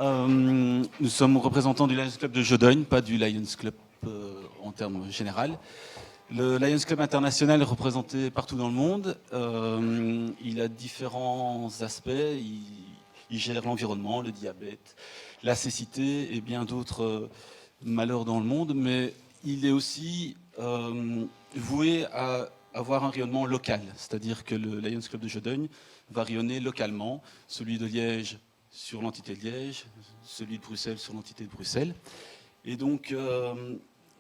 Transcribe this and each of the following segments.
Nous sommes représentants du Lions Club de Jodogne, pas du Lions Club en termes général. Le Lions Club international est représenté partout dans le monde. Il a différents aspects. Il gère l'environnement, le diabète, la cécité et bien d'autres malheurs dans le monde. Mais il est aussi voué à avoir un rayonnement local. C'est-à-dire que le Lions Club de Jodogne va rayonner localement. Celui de Liège sur l'entité de Liège, celui de Bruxelles sur l'entité de Bruxelles. Et donc,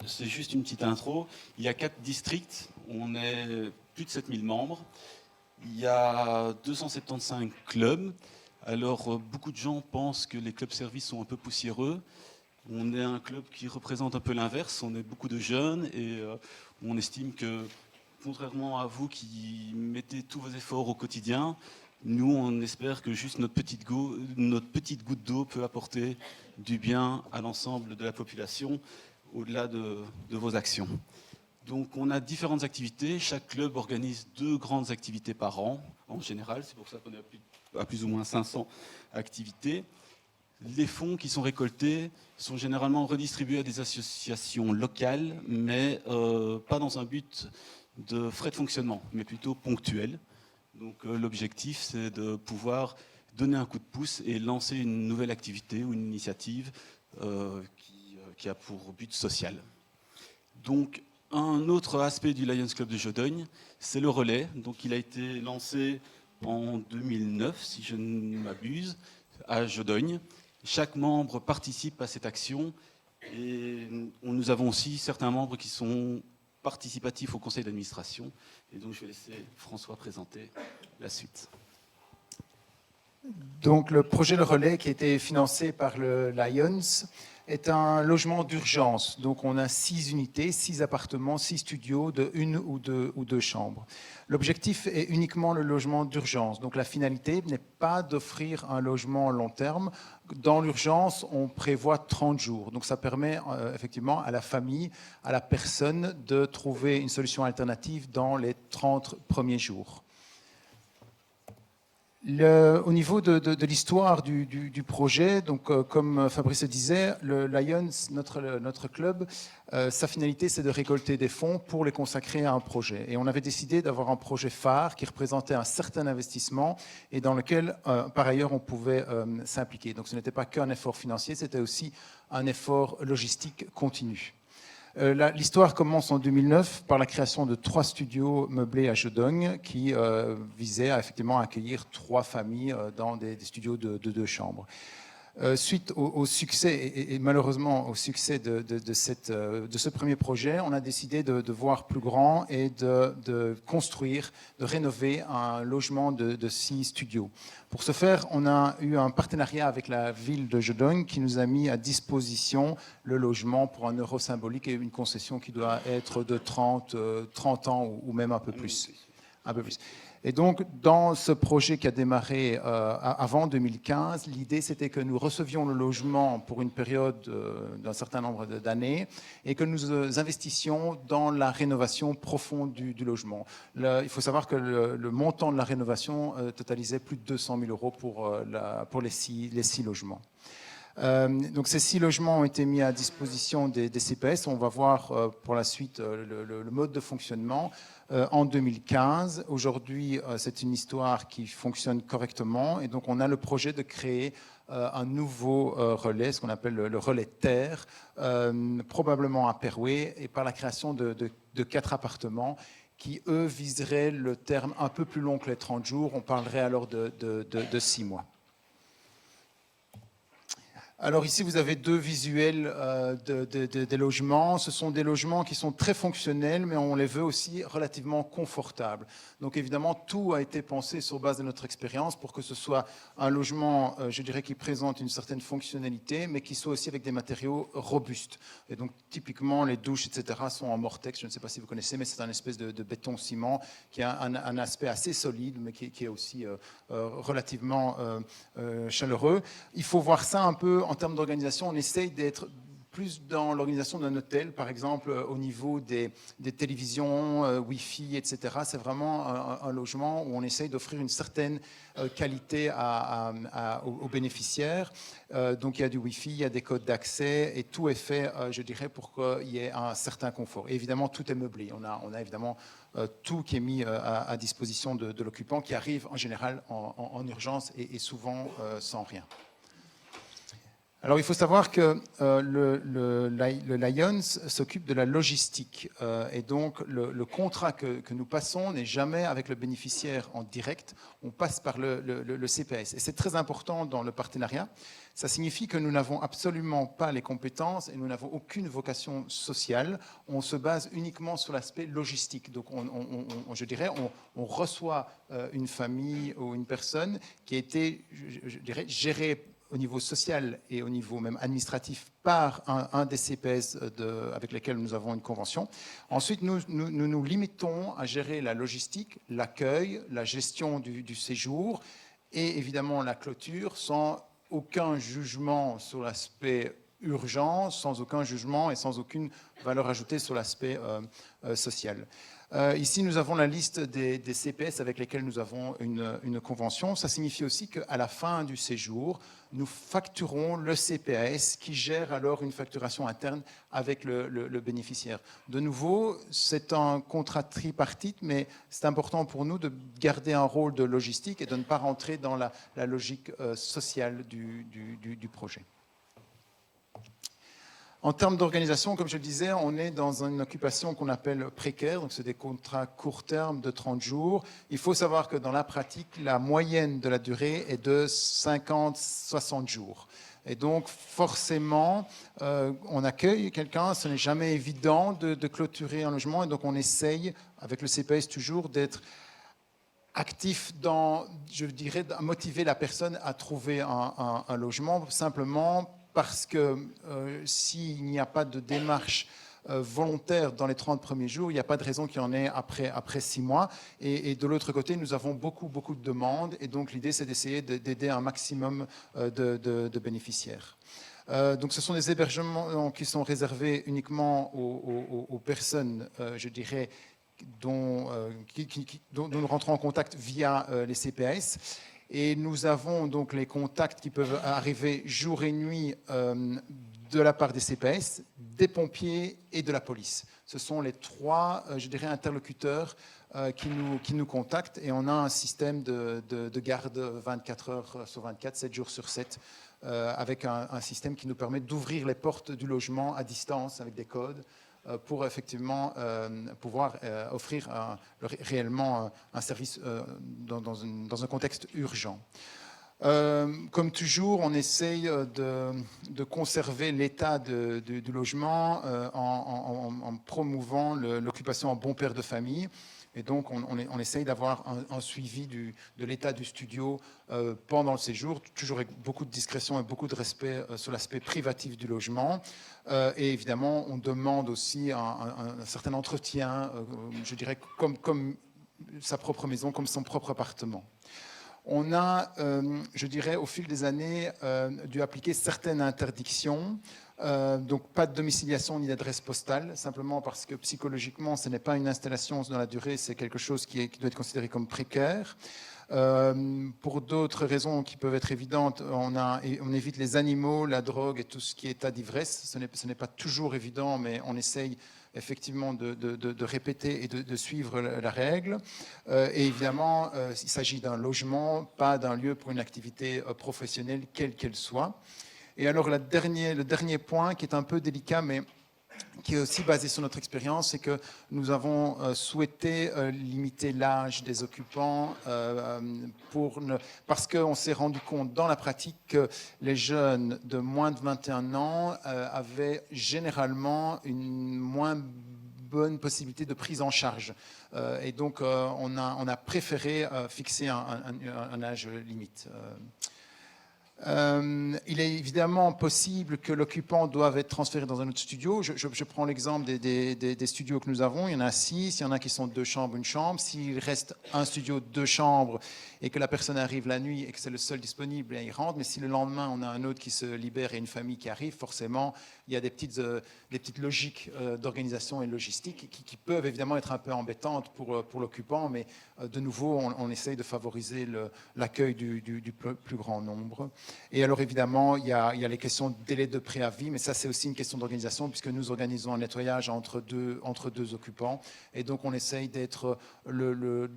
c'est juste une petite intro. Il y a 4 districts, on est plus de 7000 membres. Il y a 275 clubs. Alors, beaucoup de gens pensent que les clubs services sont un peu poussiéreux. On est un club qui représente un peu l'inverse. On est beaucoup de jeunes et on estime que, contrairement à vous qui mettez tous vos efforts au quotidien, nous, on espère que juste notre petite goutte d'eau peut apporter du bien à l'ensemble de la population, au-delà de vos actions. Donc, on a différentes activités. Chaque club organise 2 grandes activités par an, en général. C'est pour ça qu'on est à plus ou moins 500 activités. Les fonds qui sont récoltés sont généralement redistribués à des associations locales, mais pas dans un but de frais de fonctionnement, mais plutôt ponctuel. Donc l'objectif, c'est de pouvoir donner un coup de pouce et lancer une nouvelle activité ou une initiative qui a pour but social. Donc un autre aspect du Lions Club de Jodogne, c'est le relais. Donc il a été lancé en 2009, si je ne m'abuse, à Jodogne. Chaque membre participe à cette action et nous avons aussi certains membres qui sont participatif au conseil d'administration. Et donc, je vais laisser François présenter la suite. Donc, le projet Le Relais, qui a été financé par le Lions, est un logement d'urgence. Donc, on a 6 unités, 6 appartements, 6 studios de 1 ou 2 chambres. L'objectif est uniquement le logement d'urgence. Donc, la finalité n'est pas d'offrir un logement long terme. Dans l'urgence, on prévoit 30 jours. Donc, ça permet effectivement à la famille, à la personne de trouver une solution alternative dans les 30 premiers jours. Au niveau de l'histoire du projet, donc, comme Fabrice disait, le Lions, notre club, sa finalité, c'est de récolter des fonds pour les consacrer à un projet. Et on avait décidé d'avoir un projet phare qui représentait un certain investissement et dans lequel, par ailleurs, on pouvait s'impliquer. Donc ce n'était pas qu'un effort financier, c'était aussi un effort logistique continu. L'histoire commence en 2009 par la création de 3 studios meublés à Jodogne qui visaient à effectivement accueillir 3 familles dans des studios de 2 chambres. Suite au succès et malheureusement au succès de ce premier projet, on a décidé de voir plus grand et de construire, de rénover un logement de 6 studios. Pour ce faire, on a eu un partenariat avec la ville de Jodogne qui nous a mis à disposition le logement pour un euro symbolique et une concession qui doit être de 30 ans ou même un peu plus. Un peu plus. Et donc, dans ce projet qui a démarré avant 2015, l'idée, c'était que nous recevions le logement pour une période d'un certain nombre d'années et que nous investissions dans la rénovation profonde du logement. Il faut savoir que le montant de la rénovation totalisait plus de 200 000 euros pour les 6 logements. Donc ces 6 logements ont été mis à disposition des CPS. On va voir pour la suite le mode de fonctionnement en 2015. Aujourd'hui, c'est une histoire qui fonctionne correctement et donc on a le projet de créer un nouveau relais, ce qu'on appelle le relais terre, probablement à Perouet et par la création de 4 appartements qui, eux, viseraient le terme un peu plus long que les 30 jours. On parlerait alors de 6 mois. Alors ici, vous avez 2 visuels des logements. Ce sont des logements qui sont très fonctionnels, mais on les veut aussi relativement confortables. Donc évidemment, tout a été pensé sur base de notre expérience pour que ce soit un logement, je dirais, qui présente une certaine fonctionnalité, mais qui soit aussi avec des matériaux robustes. Et donc typiquement, les douches, etc. sont en Mortex. Je ne sais pas si vous connaissez, mais c'est un espèce de béton-ciment qui a un aspect assez solide, mais qui est aussi relativement chaleureux. Il faut voir ça un peu en termes d'organisation. On essaye d'être plus dans l'organisation d'un hôtel, par exemple, au niveau des télévisions, Wi-Fi, etc. C'est vraiment un logement où on essaye d'offrir une certaine qualité aux bénéficiaires. Donc, il y a du Wi-Fi, il y a des codes d'accès et tout est fait, je dirais, pour qu'il y ait un certain confort. Et évidemment, tout est meublé. On a évidemment tout qui est mis à disposition de l'occupant qui arrive en général en urgence et souvent sans rien. Alors, il faut savoir que le Lions s'occupe de la logistique. Et donc, le contrat que nous passons n'est jamais avec le bénéficiaire en direct. On passe par le CPS. Et c'est très important dans le partenariat. Ça signifie que nous n'avons absolument pas les compétences et nous n'avons aucune vocation sociale. On se base uniquement sur l'aspect logistique. Donc, je dirais, on reçoit une famille ou une personne qui a été, je dirais, gérée au niveau social et au niveau même administratif par un des CPS avec lesquels nous avons une convention. Ensuite, nous limitons à gérer la logistique, l'accueil, la gestion du séjour et évidemment la clôture sans aucun jugement sur l'aspect urgent, sans aucun jugement et sans aucune valeur ajoutée sur l'aspect social. Ici, nous avons la liste des CPS avec lesquels nous avons une convention. Ça signifie aussi qu'à la fin du séjour, nous facturons le CPS qui gère alors une facturation interne avec le bénéficiaire. De nouveau, c'est un contrat tripartite, mais c'est important pour nous de garder un rôle de logistique et de ne pas rentrer dans la logique sociale du projet. En termes d'organisation, comme je le disais, on est dans une occupation qu'on appelle précaire, donc c'est des contrats court terme de 30 jours. Il faut savoir que dans la pratique, la moyenne de la durée est de 50-60 jours. Et donc, forcément, on accueille quelqu'un, ce n'est jamais évident de clôturer un logement, et donc on essaye, avec le CPS toujours, d'être actif dans, je dirais, motiver la personne à trouver un logement, simplement parce que s'il n'y a pas de démarche volontaire dans les 30 premiers jours, il n'y a pas de raison qu'il y en ait après 6 mois. Et de l'autre côté, nous avons beaucoup de demandes. Et donc, l'idée, c'est d'essayer d'aider un maximum de bénéficiaires. Donc, ce sont des hébergements qui sont réservés uniquement aux personnes, je dirais, dont nous rentrons en contact via les CPS. Et nous avons donc les contacts qui peuvent arriver jour et nuit de la part des CPS, des pompiers et de la police. Ce sont les 3, je dirais, interlocuteurs qui nous contactent et on a un système de garde 24 heures sur 24, 7 jours sur 7, avec un système qui nous permet d'ouvrir les portes du logement à distance avec des codes pour effectivement pouvoir offrir réellement un service dans un contexte urgent. Comme toujours, on essaye de conserver l'état du logement en promouvant l'occupation en bon père de famille. Et donc, on essaye d'avoir un suivi de l'état du studio pendant le séjour, toujours avec beaucoup de discrétion et beaucoup de respect sur l'aspect privatif du logement. Et évidemment, on demande aussi un certain entretien, je dirais, comme sa propre maison, comme son propre appartement. On a, je dirais, au fil des années, dû appliquer certaines interdictions. Donc pas de domiciliation ni d'adresse postale, simplement parce que psychologiquement, ce n'est pas une installation dans la durée, c'est quelque chose qui doit être considéré comme précaire. Pour d'autres raisons qui peuvent être évidentes, on évite les animaux, la drogue et tout ce qui est état d'ivresse. Ce n'est pas toujours évident, mais on essaye effectivement de répéter et de suivre la règle. Et évidemment, il s'agit d'un logement, pas d'un lieu pour une activité professionnelle, quelle qu'elle soit. Et alors, le dernier point qui est un peu délicat, mais qui est aussi basé sur notre expérience, c'est que nous avons souhaité limiter l'âge des occupants parce qu'on s'est rendu compte dans la pratique que les jeunes de moins de 21 ans avaient généralement une moins bonne possibilité de prise en charge. Et donc, on a préféré fixer un âge limite. Il est évidemment possible que l'occupant doive être transféré dans un autre studio. Je prends l'exemple des studios que nous avons. Il y en a 6, il y en a qui sont 2 chambres, une chambre. S'il reste un studio, 2 chambres, et que la personne arrive la nuit et que c'est le seul disponible, il rentre. Mais si le lendemain, on a un autre qui se libère et une famille qui arrive, forcément, il y a des petites logiques d'organisation et logistique qui peuvent évidemment être un peu embêtantes pour l'occupant, mais de nouveau, on essaye de favoriser l'accueil du plus grand nombre. Et alors évidemment, il y a les questions de délai de préavis, mais ça c'est aussi une question d'organisation puisque nous organisons un nettoyage entre deux occupants. Et donc on essaye d'être le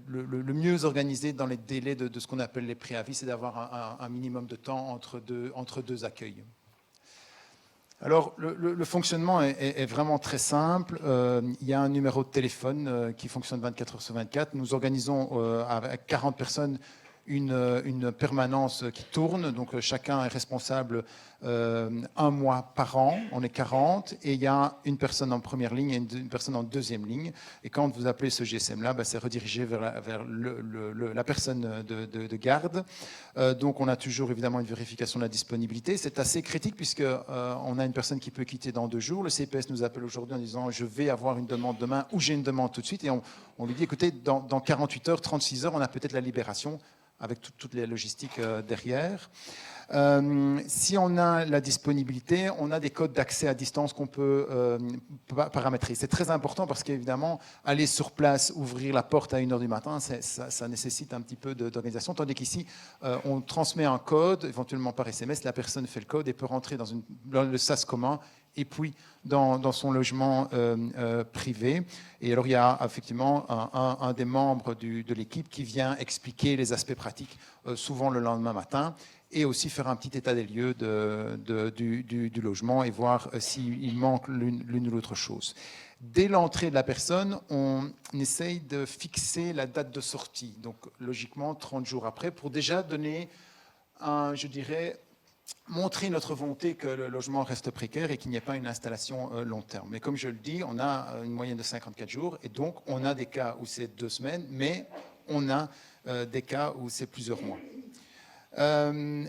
mieux organisé dans les délais de ce qu'on appelle les préavis, c'est d'avoir un minimum de temps entre deux accueils. Alors, le fonctionnement est vraiment très simple. Il y a un numéro de téléphone qui fonctionne 24 heures sur 24. Nous organisons avec 40 personnes une permanence qui tourne. Donc, chacun est responsable un mois par an. On est 40 et il y a une personne en première ligne et une personne en deuxième ligne. Et quand vous appelez ce GSM-là, c'est redirigé vers la personne de garde. Donc, on a toujours évidemment une vérification de la disponibilité. C'est assez critique puisque on a une personne qui peut quitter dans 2 jours. Le CPS nous appelle aujourd'hui en disant « je vais avoir une demande demain » ou « j'ai une demande tout de suite ». Et on lui dit « écoutez, dans 48 heures, 36 heures, on a peut-être la libération » avec toutes les logistiques derrière. Si on a la disponibilité, on a des codes d'accès à distance qu'on peut paramétrer. C'est très important parce qu'évidemment, aller sur place, ouvrir la porte à 1h du matin, ça nécessite un petit peu d'organisation, tandis qu'ici, on transmet un code, éventuellement par SMS, la personne fait le code et peut rentrer dans le sas commun et puis dans son logement privé. Et alors, il y a effectivement un des membres de l'équipe qui vient expliquer les aspects pratiques, souvent le lendemain matin, et aussi faire un petit état des lieux du logement et voir s'il manque l'une ou l'autre chose. Dès l'entrée de la personne, on essaye de fixer la date de sortie, donc logiquement 30 jours après, pour déjà donner montrer notre volonté que le logement reste précaire et qu'il n'y ait pas une installation long terme. Mais comme je le dis, on a une moyenne de 54 jours et donc on a des cas où c'est 2 semaines, mais on a des cas où c'est plusieurs mois.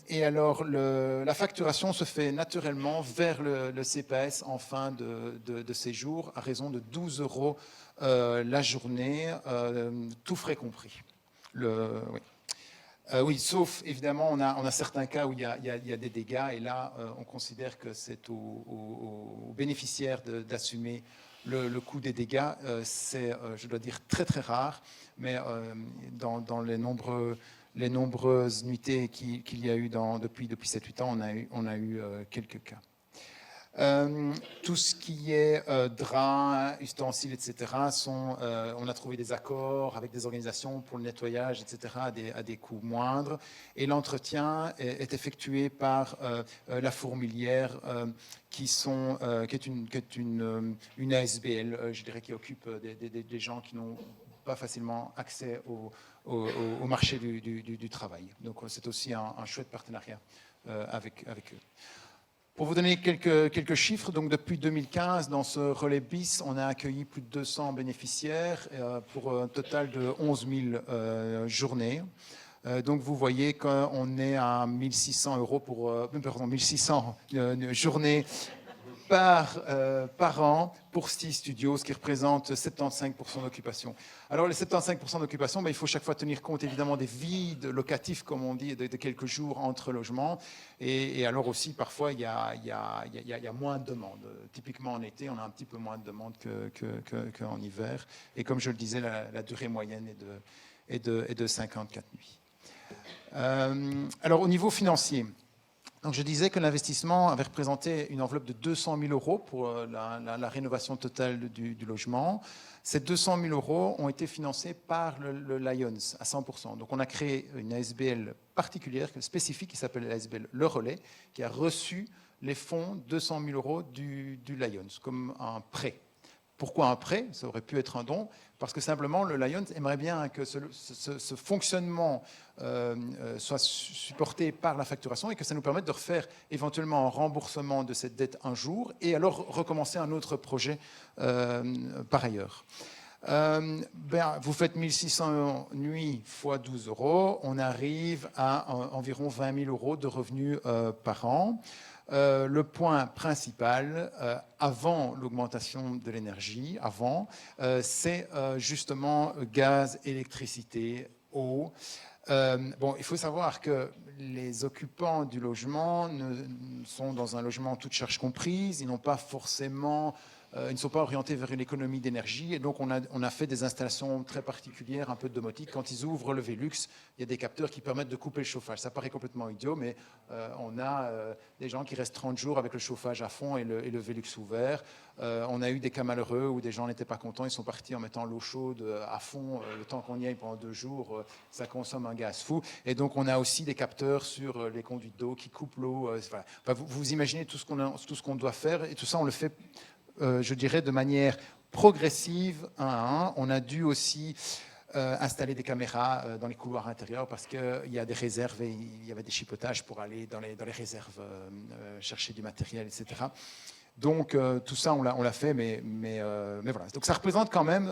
Et alors, la facturation se fait naturellement vers le CPS en fin de séjour à raison de 12 € la journée, tout frais compris. Oui. Oui, sauf évidemment, on a certains cas où il y a des dégâts et là, on considère que c'est aux bénéficiaires d'assumer le coût des dégâts. C'est, je dois dire, très très rare, mais dans les nombreuses nuitées qu'il y a eu depuis 7-8 ans, on a eu quelques cas. Tout ce qui est draps, ustensiles, etc., on a trouvé des accords avec des organisations pour le nettoyage, etc., à des coûts moindres. Et l'entretien est effectué par la Fourmilière, qui est une ASBL, je dirais, qui occupe des gens qui n'ont pas facilement accès au marché du travail. Donc c'est aussi un chouette partenariat avec eux. Pour vous donner quelques chiffres, donc depuis 2015, dans ce relais BIS, on a accueilli plus de 200 bénéficiaires pour un total de 11 000 journées. Donc vous voyez qu'on est à 1 600 € 1600 journées par an pour 6 studios, ce qui représente 75% d'occupation. Alors les 75% d'occupation, il faut chaque fois tenir compte évidemment des vides locatifs, comme on dit, de quelques jours entre logements. Et alors aussi, parfois, il y a moins de demandes. Typiquement en été, on a un petit peu moins de demandes qu'en hiver. Et comme je le disais, la durée moyenne est de 54 nuits. Alors au niveau financier, donc je disais que l'investissement avait représenté une enveloppe de 200 000 € pour la rénovation totale du logement. Ces 200 000 € ont été financés par le Lions à 100%. Donc on a créé une ASBL particulière, spécifique, qui s'appelle l'ASBL Le Relais, qui a reçu les fonds 200 000 € du Lions comme un prêt. Pourquoi un prêt? Ça aurait pu être un don, parce que simplement le Lions aimerait bien que ce fonctionnement soit supporté par la facturation et que ça nous permette de refaire éventuellement un remboursement de cette dette un jour et alors recommencer un autre projet par ailleurs. Vous faites 1600 nuits fois 12 euros, on arrive à environ 20 000 euros de revenus par an. Le point principal, avant l'augmentation de l'énergie, c'est justement gaz, électricité, eau. Il faut savoir que les occupants du logement sont dans un logement toutes charges comprises, ils n'ont pas forcément... ils ne sont pas orientés vers une économie d'énergie et donc on a fait des installations très particulières, un peu de domotique. Quand ils ouvrent le Velux, il y a des capteurs qui permettent de couper le chauffage. Ça paraît complètement idiot, mais on a des gens qui restent 30 jours avec le chauffage à fond et le Velux ouvert. On a eu des cas malheureux où des gens n'étaient pas contents, ils sont partis en mettant l'eau chaude à fond. Le temps qu'on y aille pendant 2 jours, ça consomme un gaz fou. Et donc on a aussi des capteurs sur les conduites d'eau qui coupent l'eau. Vous imaginez tout ce qu'on doit faire et tout ça on le fait je dirais de manière progressive, un à un. On a dû aussi installer des caméras dans les couloirs intérieurs parce qu'il y a des réserves et il y avait des chipotages pour aller dans les réserves chercher du matériel, etc. Donc tout ça, on l'a fait, mais voilà. Donc ça représente quand même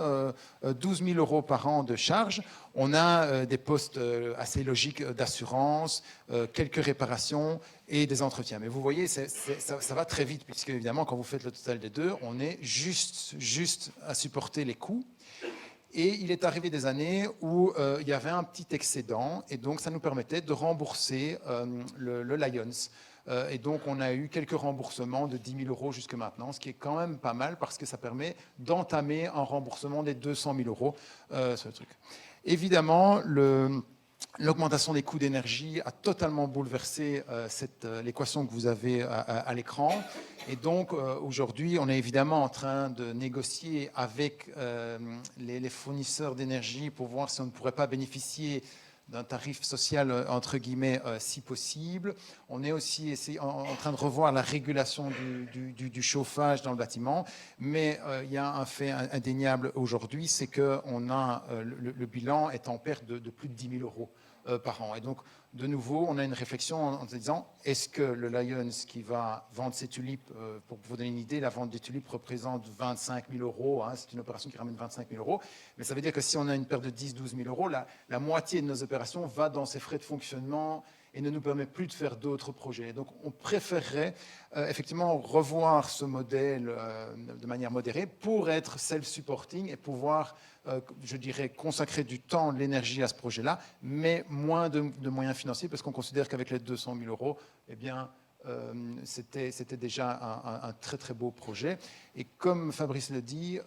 12 000 euros par an de charges. On a des postes assez logiques d'assurance, quelques réparations et des entretiens. Mais vous voyez, ça va très vite, puisque évidemment, quand vous faites le total des deux, on est juste à supporter les coûts. Et il est arrivé des années où il y avait un petit excédent, et donc ça nous permettait de rembourser le Lions. Et donc, on a eu quelques remboursements de 10 000 euros jusque maintenant, ce qui est quand même pas mal parce que ça permet d'entamer un remboursement des 200 000 euros sur le truc. Évidemment, l'augmentation des coûts d'énergie a totalement bouleversé l'équation que vous avez à l'écran. Et donc, aujourd'hui, on est évidemment en train de négocier avec les fournisseurs d'énergie pour voir si on ne pourrait pas bénéficier d'un tarif social, entre guillemets, si possible. On est aussi en train de revoir la régulation du chauffage dans le bâtiment, mais il y a un fait indéniable aujourd'hui, c'est que le bilan est en perte de plus de 10 000 euros par an. Et donc, de nouveau, on a une réflexion en se disant, est-ce que le Lions qui va vendre ses tulipes, pour vous donner une idée, la vente des tulipes représente 25 000 euros, c'est une opération qui ramène 25 000 euros, mais ça veut dire que si on a une perte de 10-12 000 euros, la moitié de nos opérations va dans ces frais de fonctionnement et ne nous permet plus de faire d'autres projets. Donc on préférerait effectivement revoir ce modèle de manière modérée pour être self-supporting et pouvoir, je dirais, consacrer du temps, de l'énergie à ce projet-là, mais moins de moyens financiers parce qu'on considère qu'avec les 200 000 euros, eh bien, c'était déjà un très très beau projet. Et comme Fabrice le dit,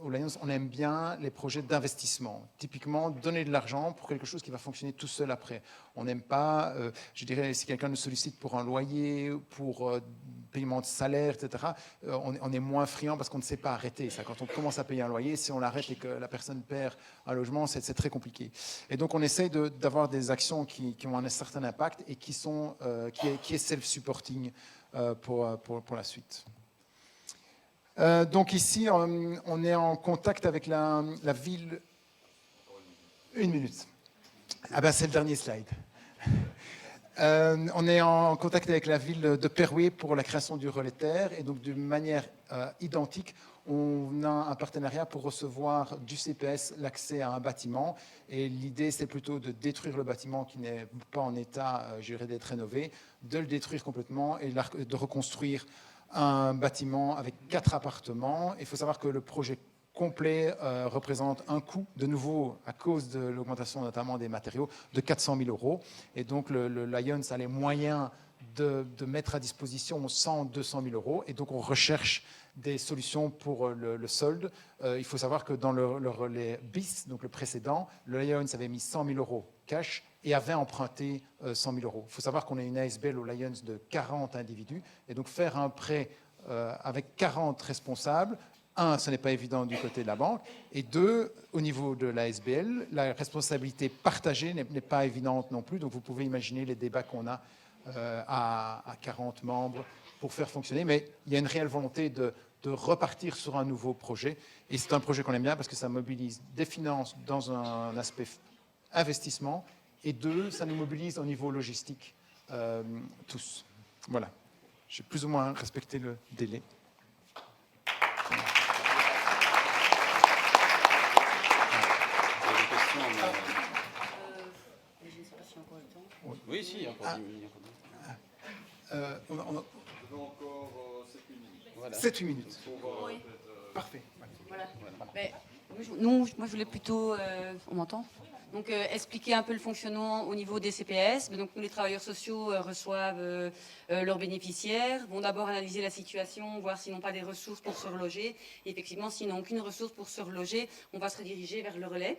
au Lions, on aime bien les projets d'investissement. Typiquement, donner de l'argent pour quelque chose qui va fonctionner tout seul après. On n'aime pas, je dirais, si quelqu'un nous sollicite pour un loyer, pour paiement de salaire, etc., on est moins friand parce qu'on ne sait pas arrêter ça. Quand on commence à payer un loyer, si on l'arrête et que la personne perd un logement, c'est très compliqué. Et donc, on essaye d'avoir des actions qui ont un certain impact et qui est self-supporting pour la suite. Donc ici, on est en contact avec la ville... 1 minute. Ah ben c'est le dernier slide. On est en contact avec la ville de Perouet pour la création du relais terre. Et donc d'une manière identique, on a un partenariat pour recevoir du CPS l'accès à un bâtiment. Et l'idée, c'est plutôt de détruire le bâtiment qui n'est pas en état, je dirais, d'être rénové, de le détruire complètement et de reconstruire un bâtiment avec 4 appartements. Il faut savoir que le projet complet représente un coût, de nouveau à cause de l'augmentation notamment des matériaux, de 400 000 euros. Et donc le Lions a les moyens de mettre à disposition 100-200 000 euros. Et donc on recherche des solutions pour le solde. Il faut savoir que dans le relais BIS, donc le précédent, le Lions avait mis 100 000 euros cash et avait emprunté 100 000 euros. Il faut savoir qu'on a une ASBL au Lions de 40 individus. Et donc faire un prêt avec 40 responsables, 1, ce n'est pas évident du côté de la banque, et 2, au niveau de l'ASBL, la responsabilité partagée n'est pas évidente non plus. Donc vous pouvez imaginer les débats qu'on a à 40 membres pour faire fonctionner. Mais il y a une réelle volonté de repartir sur un nouveau projet. Et c'est un projet qu'on aime bien parce que ça mobilise des finances dans un aspect investissement, et 2, ça nous mobilise au niveau logistique tous. Voilà. J'ai plus ou moins respecté le délai. maintenant. Je ne sais pas s'il y a encore le temps. Oui, si, il y a encore 10 minutes. On a Encore 7 minutes. Voilà. 7-8 minutes. Oui. Parfait. Voilà. Mais, moi, je voulais plutôt, on m'entend, donc expliquer un peu le fonctionnement au niveau des CPS. Donc nous, les travailleurs sociaux reçoivent leurs bénéficiaires, vont d'abord analyser la situation, voir s'ils n'ont pas des ressources pour se reloger. Et effectivement, s'ils n'ont aucune ressource pour se reloger, on va se rediriger vers le relais.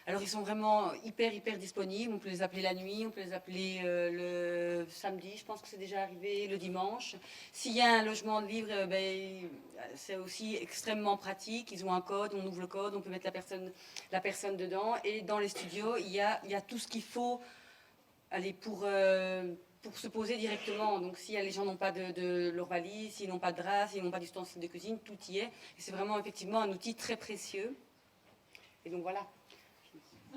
Alors ils sont vraiment hyper disponibles. On peut les appeler la nuit, on peut les appeler le samedi, je pense que c'est déjà arrivé, le dimanche. S'il y a un logement libre, c'est aussi extrêmement pratique. Ils ont un code, on ouvre le code, on peut mettre la personne dedans. Et dans les studios, il y a tout ce qu'il faut pour se poser directement. Donc si les gens n'ont pas de leur valise, s'ils n'ont pas de drap, s'ils n'ont pas d'ustensiles de cuisine, tout y est. Et c'est vraiment effectivement un outil très précieux. Et donc voilà.